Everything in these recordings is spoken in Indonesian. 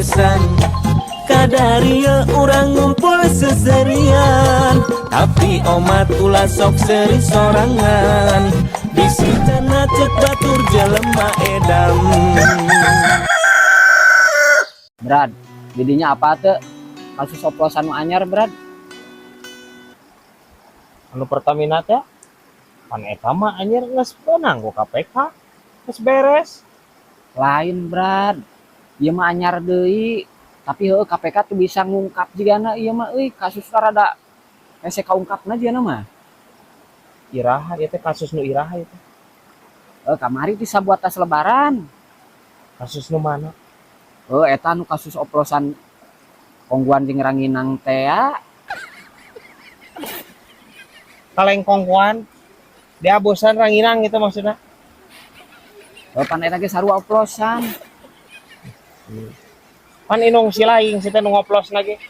bebesan. Kadaria orang ngumpul seserian, tapi omat ulah sok seri sorangan. Bisitana cek batur jelema edam. Brad, jadinya apa tuh kasus oplosan anyar, Brad? Anu Pertamina teh pan eta mah anjir geus beunang ku KPK geus beres. Lain, Brad. Ieu mah anyar deui, tapi heueuh KPK tuh bisa ngungkap jigana ieu mah euy kasus rada hese kaungkapna jigana mah. Iraha ieu teh kasus nu iraha ieu teh. Kamari bisa buat tas lebaran. Kasus nu mana? Eta nu kasus oplosan kongguan jeung ranginang teh. Kalengkongkuan dia bosan ranginang gitu maksudnya. Pan eta ge sarua oplosan. Pan inung silaing si teh nu ngoplos lagi.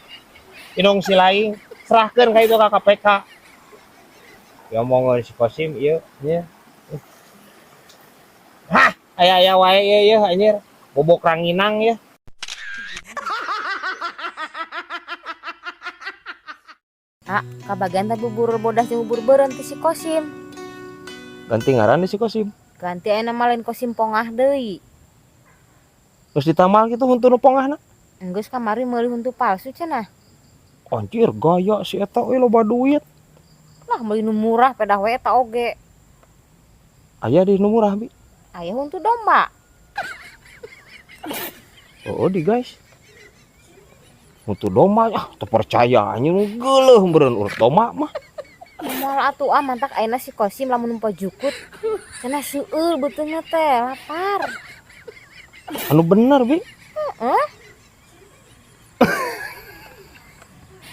Inung silaing serahkeun ka itu ka KPK. Ya omong si Kosim ieu nya. Hah, aya wae ieu anjir. Bobok ranginang ya. Kabagian teh bubur bodas jeung bubur beureum ti si Kosim. Ganti ngaran di si Kosim. Ganti aya nama lain Kosim Pongah deui. Terus ditamal gitu huntu nu pongahna. Enggeus kamari meuli huntu palsu cenah. Anjir gaya si eta euy loba duit. Lah meuli nu murah pedah we eta oge. Aya di nu murah bi. Aya huntu domba. Oh di guys. Untuk domba ya terpercaya nya nu geuleuh beureun urut domba mah. Moal atuh mantak ayeuna si Kosim lamun numpa jukut. Cenah seueur beuteunya teh lapar. Anu bener bi. Heeh.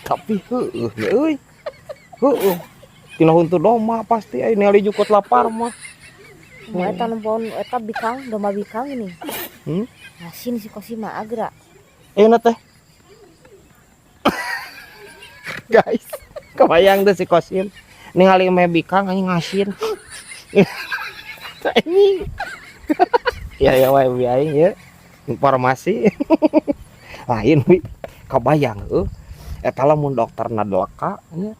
Tapi heueuh ya euy. Heueuh. Tina huntu domba pasti aya ningali jukut lapar mah. Moal eta numpun eta bikang, domba bikang ini. Asin si Kosim mah agra. Ayeuna teh. Guys, kebayang tuh si Kosim ningali me bikang anjing ngasin. Anjing. Ya wae bi aing ya. Informasi. Lain wi. Kebayang eta lamun dokterna deleka nya.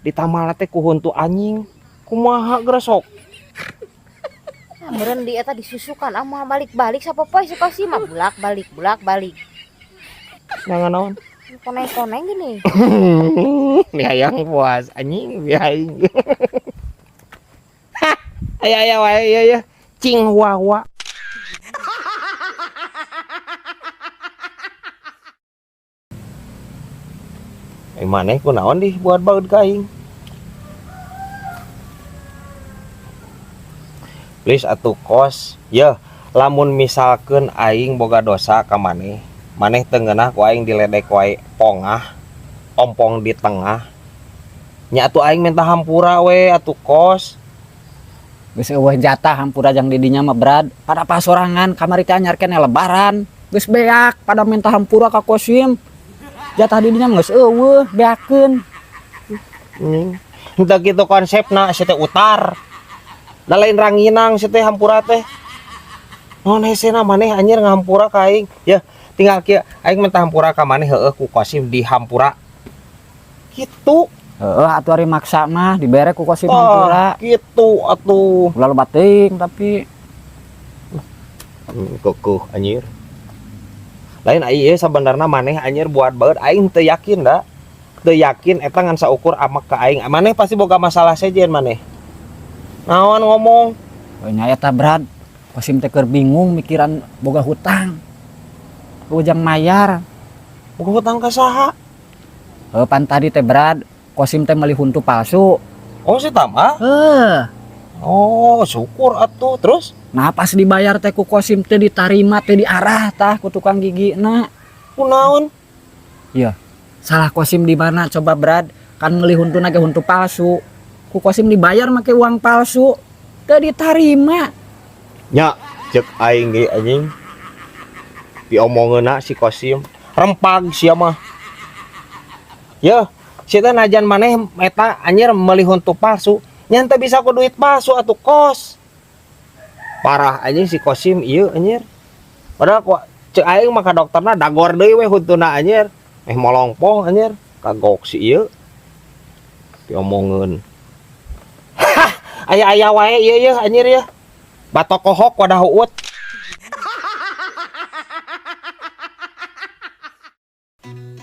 Ditamal teh ku huntu anjing. Kumaha geura sok? Meureun di eta disusukan mah balik-balik sapopoe si Kosim mah bulak-balik. Jangan naon? Koneng-koneng gini. Hayang puas anjing biaing. Aya wae ya. Cing hua. Maneh kunaon di buat baut ka aing? Please atuh kos. Ya, lamun misalkeun aing boga dosa ka maneh. Maneh teu ngeunah ku aing diledek wae pongah, ompong di tengah. Nya atuh aing minta hampura we atuh kos. Geus eueuh jatah hampura jang didinya mah Brad. Pada pasorangan kamari teh anyar keneh lebaran. Geus beak pada minta hampura ka Kosim. Jatah didinya mah geus eueuh beakeun. Henteu kitu konsepna si teh utar. Da lain ranginang si teh hampura teh. Naon hesena maneh anjir ngahampura ka aing. Ya tinggal kieu aing minta hampura ka maneh heueuh ku Kosim dihampura. Kitu. Atuh ari maksa mah dibere ku Kosim hampura. Kitu atuh. Ulah loba teuing tapi kukuh anjir. Lain ieu sabenerna maneh anjir buat baeut aing teu yakin da. Teu yakin eta ngan saukur amak ka aing. Maneh pasti boga masalah sejen maneh. Naon ngomong? nya eta Brad. Kosim teh keur bingung mikiran boga hutang. Ujang mayar. Boga hutang ka saha? Pan tadi teh Brad, Kosim teh meuli huntu palsu. Oh si Tama? Oh syukur atuh. Terus? Nah pas dibayar teh ku Kosim teh ditarima teh diarah tah ku tukang gigina. Kunaon? Iya. Salah Kosim di mana coba Brad? Kan meuli huntuna ge huntu palsu. Ku Kosim dibayar make uang palsu. Teu ditarima. Nya cek aing ge anjing. Diomongeuna si Kosim rempag sia mah. Ya, si teh najan maneh eta anjir meuli huntu palsu, nya teu bisa ku duit palsu atuh kos. Parah anjing si Kosim ieu anjir. Padahal Cek aing mah ka dokterna dagor deui we huntuna anjir. Molongpong anjir, kagok si ieu. Diomongeun. Aya-aya wae ieu anjir ya. Batok kohok wadah uut.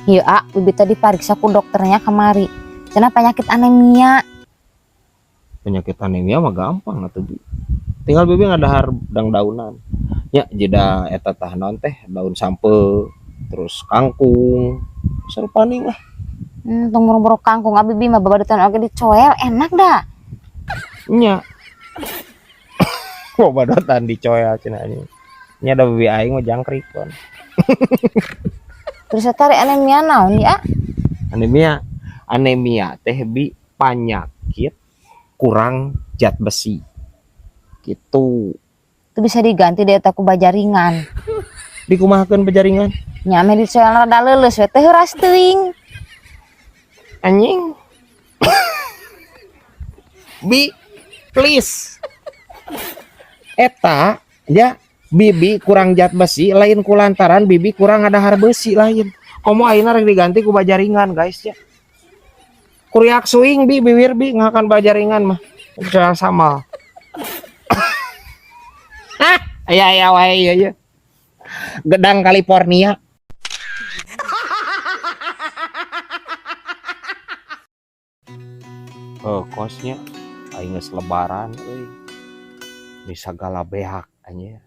Iya, bibi tadi diperiksa ku dokternya kemari. Cenah penyakit anemia. Penyakit anemia mah gampang atuh Bi. Tinggal bibi ngadahar daun-daunan. Ya jeda eta tah naon teh daun sampe terus kangkung. Serupaning lah. Tong boro-boro kangkung bibi mah babadotan oge dicoel enak dah. Nya. Kok badotan dicoel cenah anjing. Nya da bibi aing mah jangkrikon. Terus eta anemia naon ya? Anemia teh Bi penyakit kurang zat besi. Gitu. Itu bisa diganti deh eta ku bajaringan. Dikumahakeun pejaringan. Nya ame dicoel rada leuleus we teh heuras teuing. Anjing. Bi, please. Eta ya bibi kurang zat besi lain kulantaran bibi kurang ngadahar besi lain. Komo ayeuna rek diganti ku bajaringan guys ya. Kuriak suing bi bibir bi ngakan bajaringan mah. Bisa sama. Aya wae ieu. Gedang California. Kosnya aing geus lebaran euy. Di sagala beak anjir.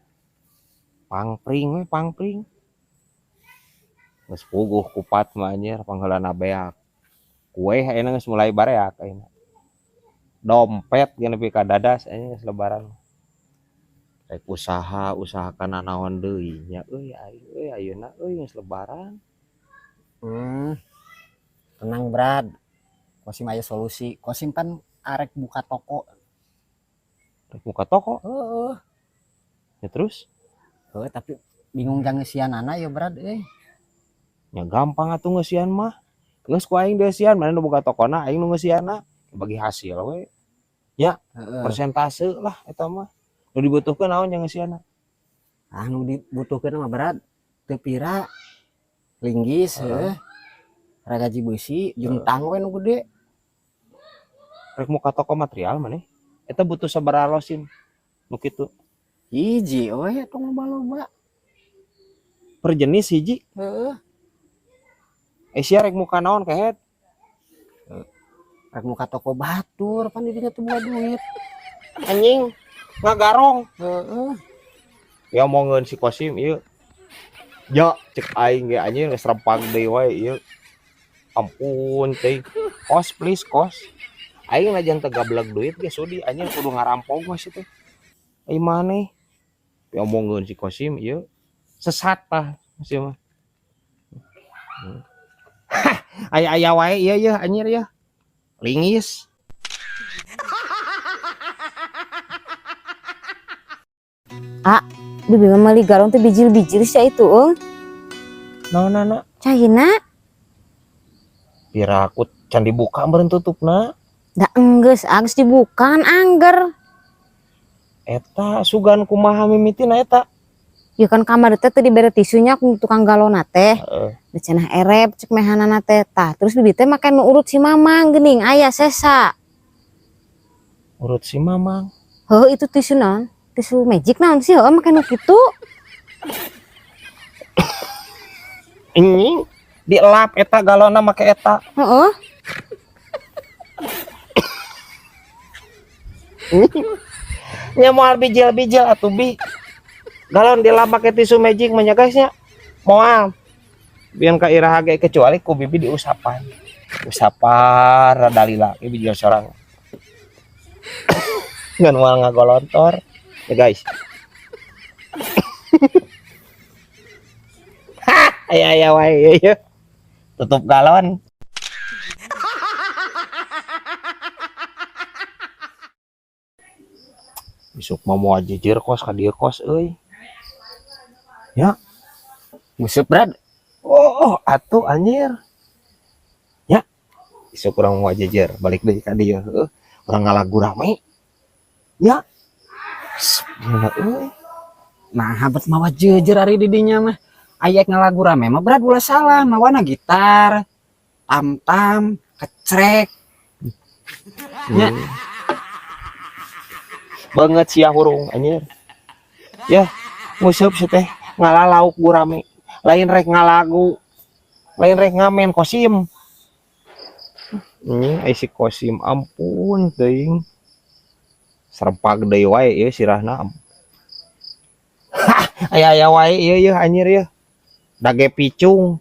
Pangpring we pangpring. Geus puguh kupat mah anjir pangheulana beak. Kue ayeuna geus mulai bareak ayeuna. Dompet geus nepi ka dadas anjir geus lebaran. Rek usahakan naon deui nya euy ayeuna euy geus lebaran. Tenang Brad. Kosim aya solusi. Kosim kan arek buka toko. Rek buka toko. Heeh. Ya terus? Tapi bingung jang ngeusianana ya Brad euy. Ya gampang atuh ngeusian mah. Geus ku aing deusian mana nu boga tokona aing nu ngeusianna bagi hasil we. Ya, persentase lah eta mah. Nu dibutuhkeun naon yang ngeusianna? Nu dibutuhkeun mah Brad teu pira linggis heuh. Ragaji besi jeung tang we nu gede. Rek muka toko material maneh. Eta butuh sabaraha losin. Nu kitu. Hiji we tong loba-loba. Per jenis hiji. Heeh. Sia rek muka naon kehet? Rek muka toko batur pan di dinya teu boga duit. Anjing ngagarong. Heeh. Ya omongeun si Kosim ieu. Ya cek aing ge anjing geus rempang deui wae ieu. Ampun teh. Kos please kos. Aing lajan teu gablek duit ge sudi anjing kudu ngarampok mah situ. Ai maneh. Ya omongeun si Kosim ieu. Sesat tah sia mah. Aya wae ieu anjir ya. Lingis. Bibi mah meuli garong teh bijil-bijil sia itu Naon Cahina pira aku can dibuka meureun tutupna. da enggeus dibukaan angger. Eta sugan kumaha mimitina eta. Ya kan kamar teh teu dibere tisunya ku tukang galona teh. Heeh. Da cenah erep cek mehanana teh tah. Terus bibi teh make nu urut si Mamang geuning aya sesa. Urut si Mamang. Heuh itu tisu naon? Tisu magic naon sih heuh make nu kitu. Ini dielap eta galona make eta. Heeh. Nya moal bijil-bijil atuh bi. Galon dilap make tisu magic mah nya guysnya. Moal. Biar ka iraha ge kecuali ku bibi diusapan. Usapan rada lila ge bijil sorang. Ngan moal ngagolontor. Ya guys. Aya wae ieu. Tutup galon. Besok mah moal jejer kos ka dieu kos euy. Ya, Busuk Brad. oh atuh anjir. Ya, besok urang moal jejer balik deui ka dieu heuh. Urang ngalagu rame. Ya. Gimana euy? Nah, habat mawa jejer ari di dinya mah. Ayek ngalagu rame mah berat ulah salah mawana gitar, tam-tam, kecrek. Nya. Banget sia hurung anjir. Ya, nguseup sih teh ngalalauk gurame. Lain rek ngalagu. Lain rek ngamen kosim. Ini si kosim ampun teuing. Serempak deui wae ieu sirahna. Aya wae ieu anjir ya. Dage picung.